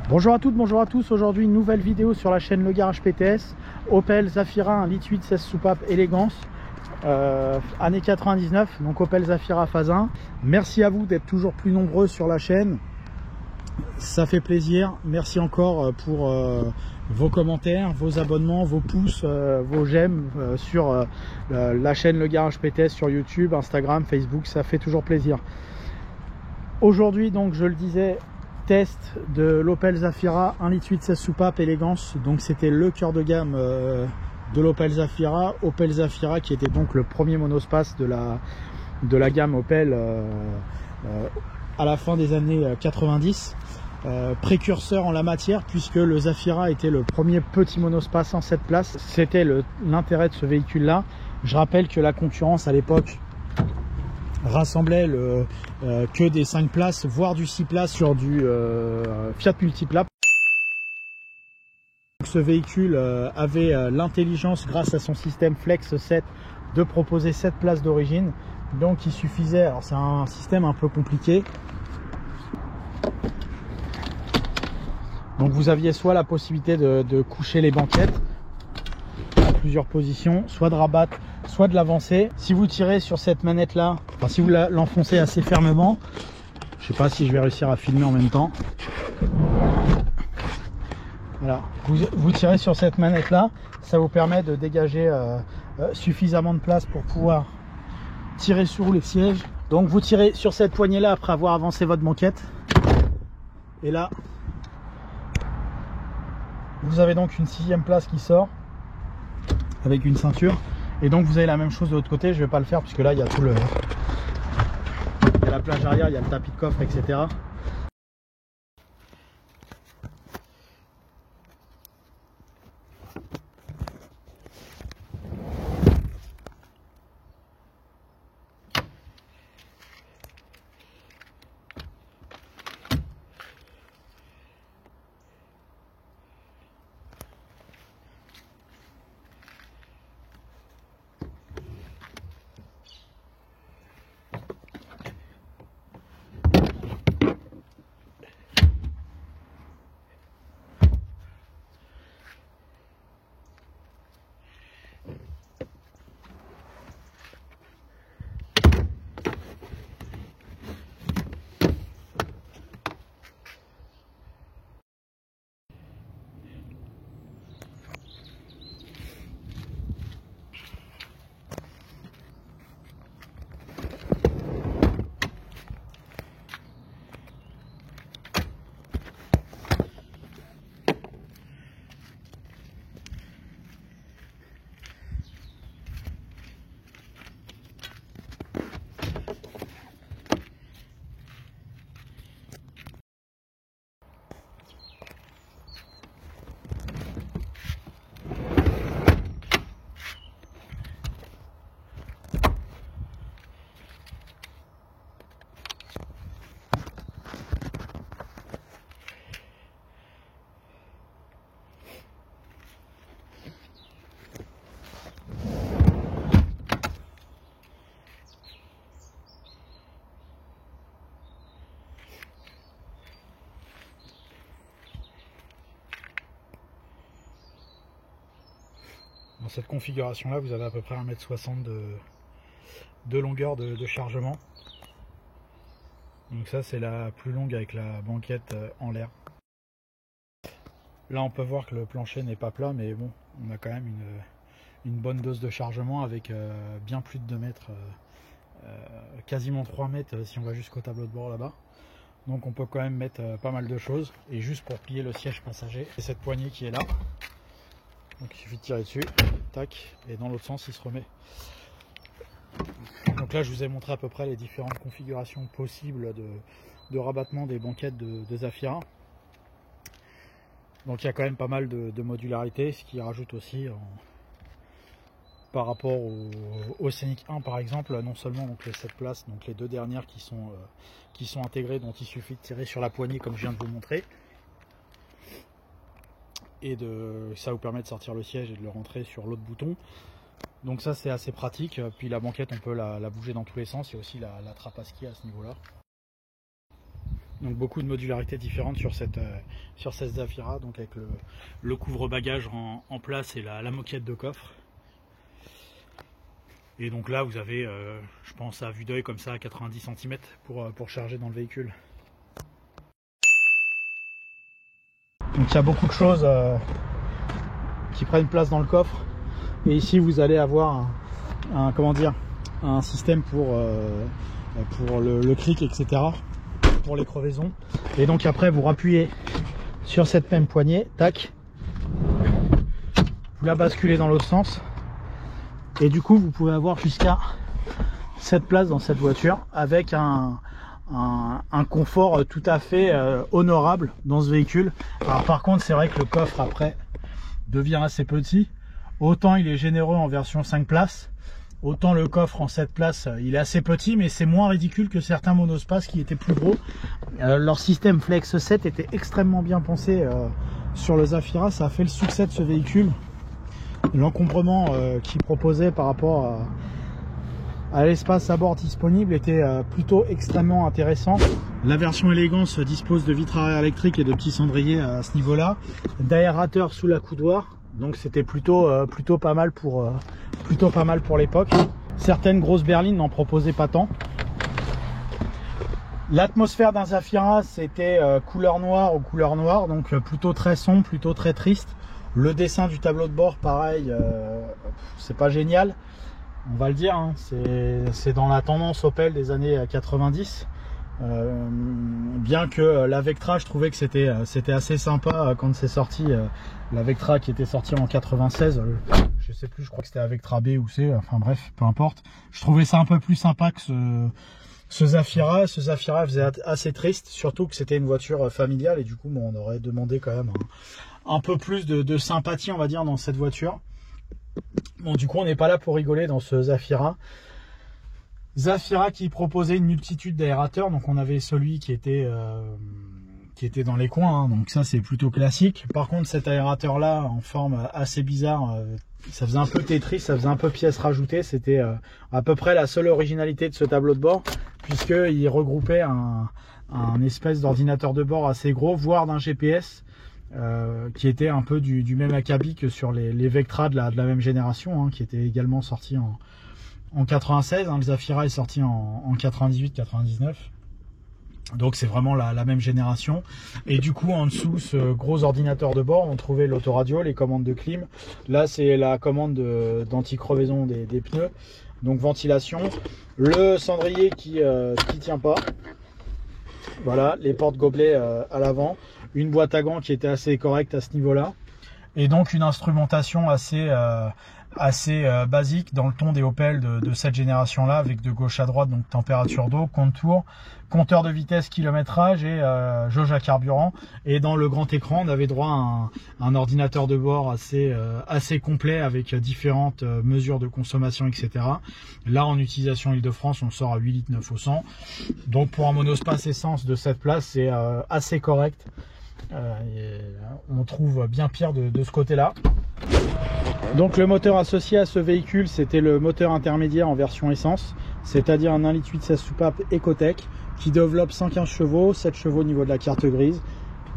Bonjour à toutes, bonjour à tous. Aujourd'hui une nouvelle vidéo sur la chaîne Le Garage PTS. Opel Zafira 1 litre 8 16 soupape élégance, année 99, donc Opel Zafira phase 1. Merci à vous d'être toujours plus nombreux sur la chaîne, ça fait plaisir. Merci encore pour vos commentaires, vos abonnements, vos pouces, vos j'aime sur la chaîne Le Garage PTS sur YouTube, Instagram, Facebook, ça fait toujours plaisir. Aujourd'hui, donc je le disais, test de l'Opel Zafira 1 litre 8 16 soupape élégance. Donc c'était le cœur de gamme de l'Opel Zafira qui était donc le premier monospace de la gamme Opel à la fin des années 90, précurseur en la matière puisque le Zafira était le premier petit monospace en 7 places. C'était l'intérêt de ce véhicule là. Je rappelle que la concurrence à l'époque rassemblait que des 5 places, voire du 6 places sur du Fiat Multipla. Ce véhicule avait l'intelligence, grâce à son système Flex 7, de proposer 7 places d'origine. Donc il suffisait, alors c'est un système un peu compliqué, donc vous aviez soit la possibilité de coucher les banquettes à plusieurs positions, soit de rabattre, soit de l'avancer. Si vous tirez sur cette manette là, enfin si vous l'enfoncez assez fermement, je sais pas si je vais réussir à filmer en même temps, voilà, vous tirez sur cette manette là, ça vous permet de dégager suffisamment de place pour pouvoir tirer sur les sièges. Donc vous tirez sur cette poignée là après avoir avancé votre banquette, et là vous avez donc une 6e place qui sort avec une ceinture. Et donc vous avez la même chose de l'autre côté. Je vais pas le faire puisque là il y a tout il y a la plage arrière, il y a le tapis de coffre, etc. Dans cette configuration là, vous avez à peu près 1,60 m de longueur de chargement. Donc ça c'est la plus longue avec la banquette en l'air. Là on peut voir que le plancher n'est pas plat, mais bon, on a quand même une bonne dose de chargement avec bien plus de 2 mètres, quasiment 3 mètres si on va jusqu'au tableau de bord là-bas. Donc on peut quand même mettre pas mal de choses. Et juste pour plier le siège passager, c'est cette poignée qui est là. Donc il suffit de tirer dessus, tac, et dans l'autre sens il se remet. Donc là je vous ai montré à peu près les différentes configurations possibles de rabattement des banquettes de Zafira. Donc il y a quand même pas mal de modularité, ce qui rajoute aussi par rapport au Scénic 1 par exemple, non seulement donc les 7 places, donc les 2 dernières qui sont intégrées, dont il suffit de tirer sur la poignée comme je viens de vous montrer, et ça vous permet de sortir le siège et de le rentrer sur l'autre bouton. Donc ça c'est assez pratique. Puis la banquette on peut la bouger dans tous les sens. Il y a aussi la trappe à ski à ce niveau là. Donc beaucoup de modularité différente sur cette Zafira, donc avec le couvre-bagages en place et la moquette de coffre. Et donc là vous avez, je pense à vue d'œil comme ça, 90 cm pour charger dans le véhicule. Donc il y a beaucoup de choses qui prennent place dans le coffre. Et ici vous allez avoir un système pour le cric, etc. pour les crevaisons. Et donc après vous rappuyez sur cette même poignée, tac, vous la basculez dans l'autre sens. Et du coup vous pouvez avoir jusqu'à 7 places dans cette voiture avec un confort tout à fait honorable dans ce véhicule. Alors par contre c'est vrai que le coffre après devient assez petit. Autant il est généreux en version 5 places, autant le coffre en 7 places il est assez petit, mais c'est moins ridicule que certains monospaces qui étaient plus gros. Leur système Flex 7 était extrêmement bien pensé sur le Zafira, ça a fait le succès de ce véhicule. L'encombrement qu'il proposait par rapport à l'espace à bord disponible était plutôt extrêmement intéressant. La version élégance dispose de vitres arrière électriques et de petits cendriers à ce niveau là, d'aérateur sous la coudoir, donc c'était plutôt pas mal pour l'époque. Certaines grosses berlines n'en proposaient pas tant. L'atmosphère d'un Zafira c'était couleur noire ou couleur noire, donc plutôt très sombre, plutôt très triste. Le dessin du tableau de bord pareil, c'est pas génial, on va le dire, hein. C'est dans la tendance Opel des années 90. Bien que la Vectra, je trouvais que c'était assez sympa quand c'est sorti. La Vectra qui était sortie en 96, je sais plus, je crois que c'était la Vectra B ou C, enfin bref, peu importe. Je trouvais ça un peu plus sympa que ce Zafira. Ce Zafira faisait assez triste, surtout que c'était une voiture familiale et du coup on aurait demandé quand même un peu plus de sympathie, on va dire, dans cette voiture. Bon, du coup on n'est pas là pour rigoler dans ce Zafira. Zafira qui proposait une multitude d'aérateurs, donc on avait celui qui était dans les coins, hein, donc ça c'est plutôt classique. Par contre cet aérateur là en forme assez bizarre, ça faisait un peu Tetris, ça faisait un peu pièce rajoutée. C'était à peu près la seule originalité de ce tableau de bord, puisqu'il regroupait un espèce d'ordinateur de bord assez gros, voire d'un GPS, qui était un peu du même acabit que sur les Vectra de la même génération, hein, qui était également sorti en 96, hein. Le Zafira est sorti en 98-99, donc c'est vraiment la même génération. Et du coup en dessous, ce gros ordinateur de bord, on trouvait l'autoradio, les commandes de clim. Là c'est la commande d'anti-crevaison des pneus, donc ventilation, le cendrier qui tient pas, voilà, les portes gobelets à l'avant, une boîte à gants qui était assez correcte à ce niveau là, et donc une instrumentation assez basique dans le ton des Opel de cette génération là, avec de gauche à droite, donc température d'eau, contour, compteur de vitesse, kilométrage et jauge à carburant. Et dans le grand écran on avait droit à un ordinateur de bord assez complet avec différentes mesures de consommation, etc. Là en utilisation Île-de-France on sort à 8 litres 9 au 100, donc pour un monospace essence de cette place c'est assez correct. On trouve bien pire de ce côté là. Donc le moteur associé à ce véhicule, c'était le moteur intermédiaire en version essence, c'est-à-dire un 1,8 litre 16 soupape Ecotec qui développe 115 chevaux, 7 chevaux au niveau de la carte grise,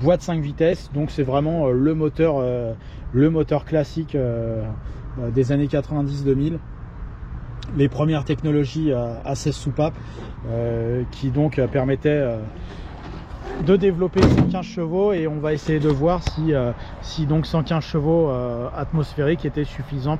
boîte 5 vitesses, donc c'est vraiment le moteur classique des années 90-2000. Les premières technologies à 16 soupapes qui donc permettaient de développer 115 chevaux, et on va essayer de voir si donc 115 chevaux atmosphériques étaient suffisants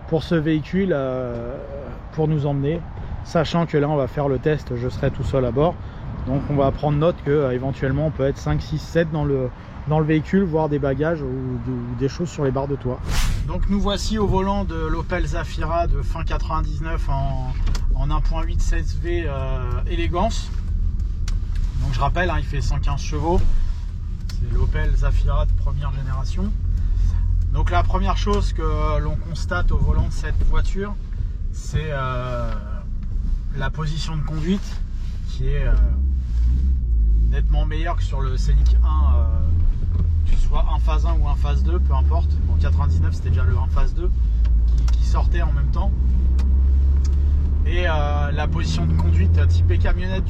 pour ce véhicule, pour nous emmener, sachant que là on va faire le test, je serai tout seul à bord, donc on va prendre note que éventuellement on peut être 5, 6, 7 dans le véhicule, voire des bagages ou des choses sur les barres de toit. Donc nous voici au volant de l'Opel Zafira de fin 99 en 1.8 16V élégance. Donc je rappelle, hein, il fait 115 chevaux, c'est l'Opel Zafira de première génération. Donc la première chose que l'on constate au volant de cette voiture, c'est la position de conduite qui est nettement meilleure que sur le Scénic 1, que ce soit un phase 1 ou un phase 2, peu importe. En 99 c'était déjà le 1 phase 2 qui sortait en même temps. Et la position de conduite typée camionnette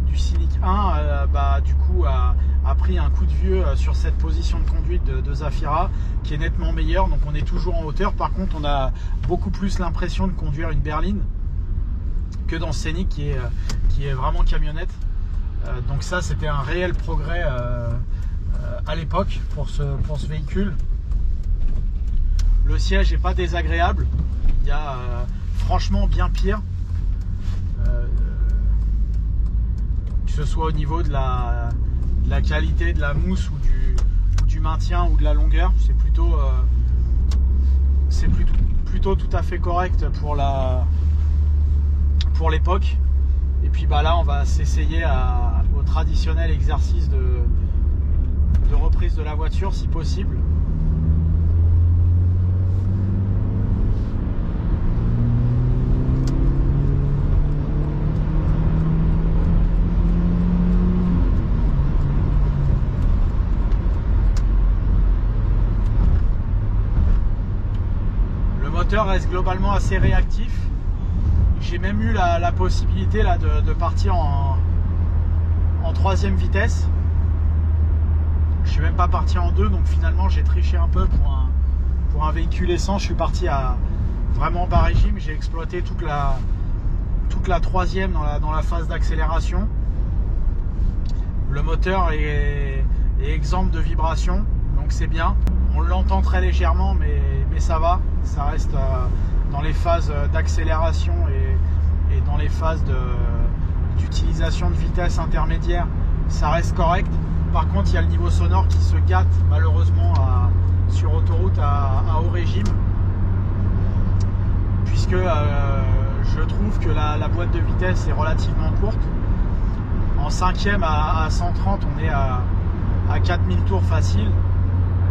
du Scénic 1 du coup a pris un coup de vieux sur cette position de conduite de Zafira qui est nettement meilleure. Donc on est toujours en hauteur. Par contre on a beaucoup plus l'impression de conduire une berline que dans ce Scénic qui est vraiment camionnette. Donc ça c'était un réel progrès à l'époque pour ce véhicule. Le siège n'est pas désagréable, il y a franchement bien pire, que ce soit au niveau de la qualité de la mousse ou du maintien ou de la longueur. C'est plutôt tout à fait correct pour l'époque. Et puis là on va s'essayer au traditionnel exercice de reprise de la voiture si possible. Le moteur reste globalement assez réactif. J'ai même eu la possibilité là, de partir en 3e vitesse. Je suis même pas parti en 2, donc finalement j'ai triché un peu pour un véhicule essence. Je suis parti à vraiment bas régime. J'ai exploité toute la 3e dans la phase d'accélération. Le moteur est exempt de vibration, donc c'est bien. On l'entend très légèrement, mais ça va. Ça reste dans les phases d'accélération et dans les phases d'utilisation de vitesse intermédiaire, ça reste correct. Par contre, il y a le niveau sonore qui se gâte malheureusement sur autoroute à haut régime, puisque je trouve que la boîte de vitesse est relativement courte. En 5e à 130, on est à 4000 tours facile,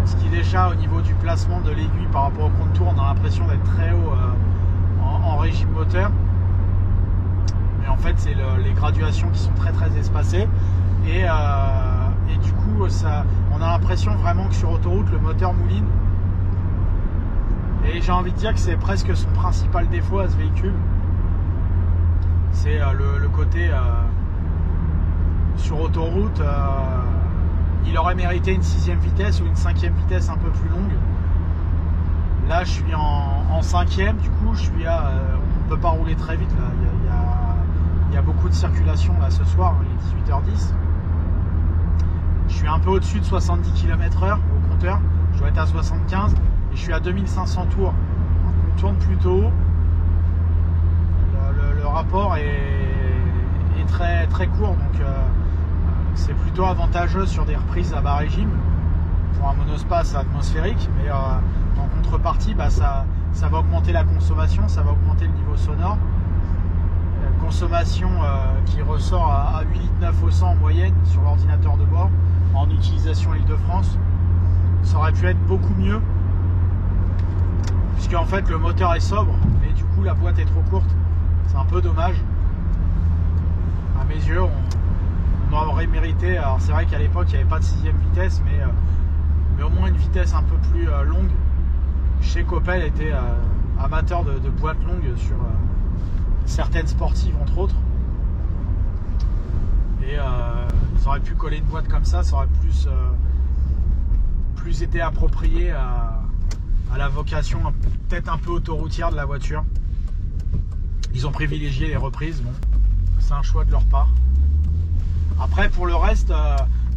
ce qui déjà au niveau du placement de l'aiguille par rapport au contour, on a l'impression d'être très haut en régime moteur. Mais en fait, c'est les graduations qui sont très espacées. Et du coup, on a l'impression vraiment que sur autoroute, le moteur mouline. Et j'ai envie de dire que c'est presque son principal défaut à ce véhicule. C'est le côté sur autoroute. Il aurait mérité une 6e vitesse ou une 5e vitesse un peu plus longue. Là, je suis en 5e, du coup, on ne peut pas rouler très vite. Là. Il y a beaucoup de circulation là ce soir, il est 18h10. Je suis un peu au-dessus de 70 km/h au compteur, je dois être à 75 et je suis à 2500 tours. On tourne plutôt haut. Le rapport est très court, donc c'est plutôt avantageux sur des reprises à bas régime pour un monospace atmosphérique. Mais en contrepartie, ça va augmenter la consommation, ça va augmenter le niveau sonore. Consommation qui ressort à 8,9 litres au 100 en moyenne sur l'ordinateur de bord en utilisation Île-de-France. Ça aurait pu être beaucoup mieux, puisque en fait le moteur est sobre, mais du coup la boîte est trop courte. C'est un peu dommage. À mes yeux, on aurait mérité. Alors c'est vrai qu'à l'époque il n'y avait pas de 6e vitesse, mais au moins une vitesse un peu plus longue. Je sais qu'Opel était amateur de boîtes longues sur certaines sportives entre autres, et ils auraient pu coller une boîte comme ça aurait plus été approprié à la vocation peut-être un peu autoroutière de la voiture. Ils ont privilégié les reprises, bon, c'est un choix de leur part. Après pour le reste,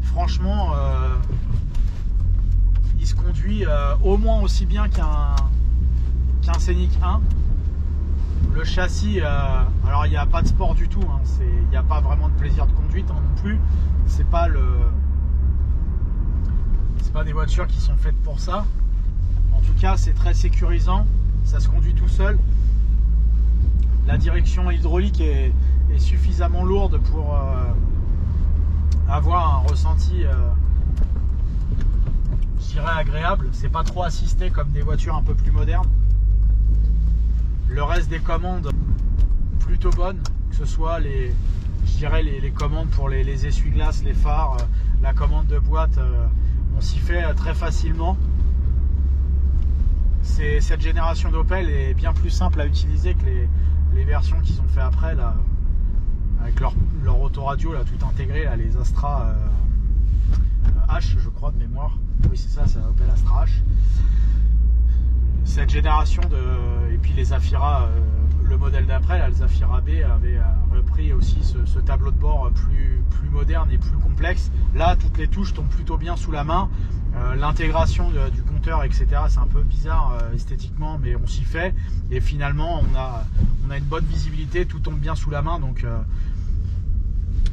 franchement, il se conduit au moins aussi bien qu'un Scénic 1. Le châssis, alors il n'y a pas de sport du tout, hein, il n'y a pas vraiment de plaisir de conduite hein, non plus. C'est pas des voitures qui sont faites pour ça. En tout cas, c'est très sécurisant, ça se conduit tout seul. La direction hydraulique est suffisamment lourde pour avoir un ressenti, je dirais, agréable. C'est pas trop assisté comme des voitures un peu plus modernes. Le reste des commandes plutôt bonnes, que ce soit les commandes pour les essuie-glaces, les phares, la commande de boîte, on s'y fait très facilement. Cette génération d'Opel est bien plus simple à utiliser que les versions qu'ils ont fait après là. avec leur autoradio là, tout intégré, là, les Astra H, je crois, de mémoire. Oui, c'est ça, c'est Opel Astra H. Cette génération et puis les Zafira, le modèle d'après, le Zafira B avait repris aussi ce tableau de bord plus moderne et plus complexe. Là, toutes les touches tombent plutôt bien sous la main. L'intégration du compteur, etc., c'est un peu bizarre esthétiquement, mais on s'y fait. Et finalement, on a une bonne visibilité, tout tombe bien sous la main, donc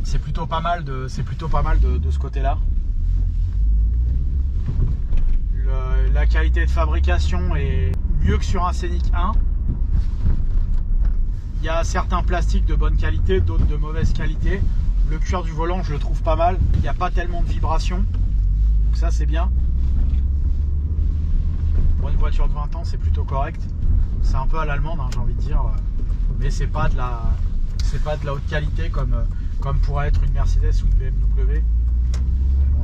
c'est plutôt pas mal de ce côté-là. La qualité de fabrication est mieux que sur un Scénic 1. Il y a certains plastiques de bonne qualité, d'autres de mauvaise qualité. Le cuir du volant, je le trouve pas mal. Il n'y a pas tellement de vibrations, donc ça c'est bien. Pour une voiture de 20 ans, c'est plutôt correct. C'est un peu à l'allemande, hein, j'ai envie de dire, mais c'est pas de la haute qualité comme pourrait être une Mercedes ou une BMW.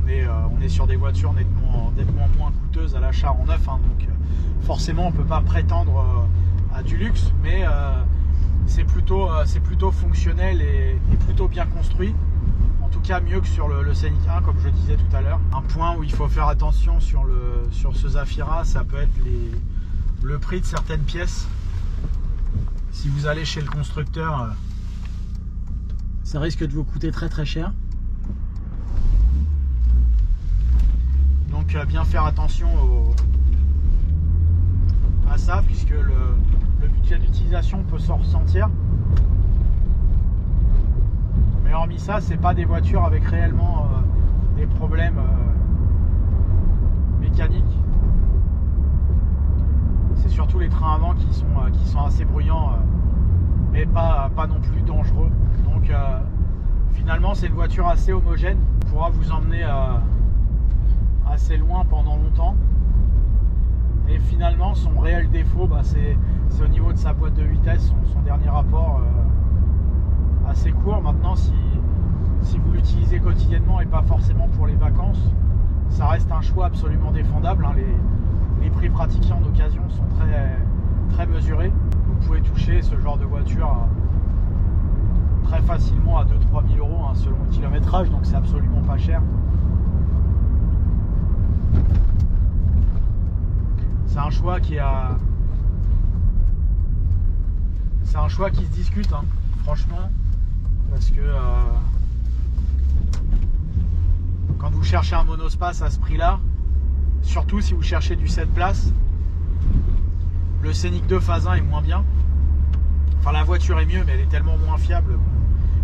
On est sur des voitures nettement moins coûteuses à l'achat en neuf, hein, donc forcément on ne peut pas prétendre à du luxe, mais c'est plutôt fonctionnel et plutôt bien construit. En tout cas mieux que sur le Scénic 1, comme je le disais tout à l'heure. Un point où il faut faire attention sur ce Zafira, ça peut être le prix de certaines pièces. Si vous allez chez le constructeur, ça risque de vous coûter très très cher. Donc bien faire attention à ça, puisque le budget d'utilisation peut s'en ressentir. Mais hormis ça, c'est pas des voitures avec réellement des problèmes mécaniques. C'est surtout les trains avant qui sont assez bruyants, mais pas non plus dangereux. Donc finalement c'est une voiture assez homogène, qui pourra vous emmener assez loin pendant longtemps. Et finalement son réel défaut, c'est au niveau de sa boîte de vitesse, son dernier rapport assez court. Maintenant si vous l'utilisez quotidiennement et pas forcément pour les vacances, ça reste un choix absolument défendable, hein. Les prix pratiqués en occasion sont très mesurés. Vous pouvez toucher ce genre de voiture très facilement à 2-3 000 euros, hein, selon le kilométrage, donc c'est absolument pas cher. C'est un choix qui se discute, hein, franchement, parce que quand vous cherchez un monospace à ce prix-là, surtout si vous cherchez du 7 places, le Scénic 2 phase 1 est moins bien. Enfin, la voiture est mieux, mais elle est tellement moins fiable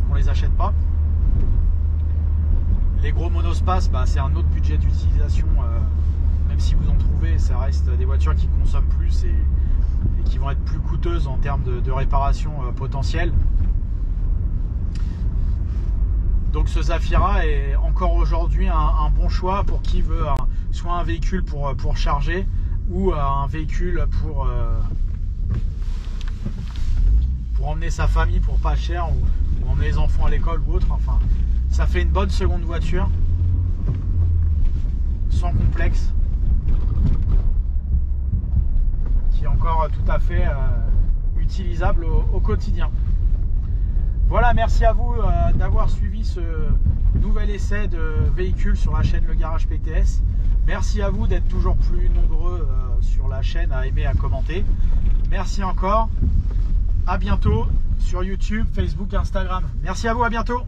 qu'on les achète pas. Les gros monospaces, c'est un autre budget d'utilisation. Même si vous en trouvez, ça reste des voitures qui consomment plus et qui vont être plus coûteuses en termes de réparation potentielle. Donc ce Zafira est encore aujourd'hui un bon choix pour qui veut soit un véhicule pour charger ou un véhicule pour emmener sa famille pour pas cher, ou emmener les enfants à l'école ou autre. Enfin, ça fait une bonne seconde voiture sans complexe, qui est encore tout à fait utilisable au quotidien. Voilà, merci à vous d'avoir suivi ce nouvel essai de véhicule sur la chaîne Le Garage PTS. Merci à vous d'être toujours plus nombreux sur la chaîne à aimer, à commenter. Merci encore. À bientôt sur YouTube, Facebook, Instagram. Merci à vous, à bientôt.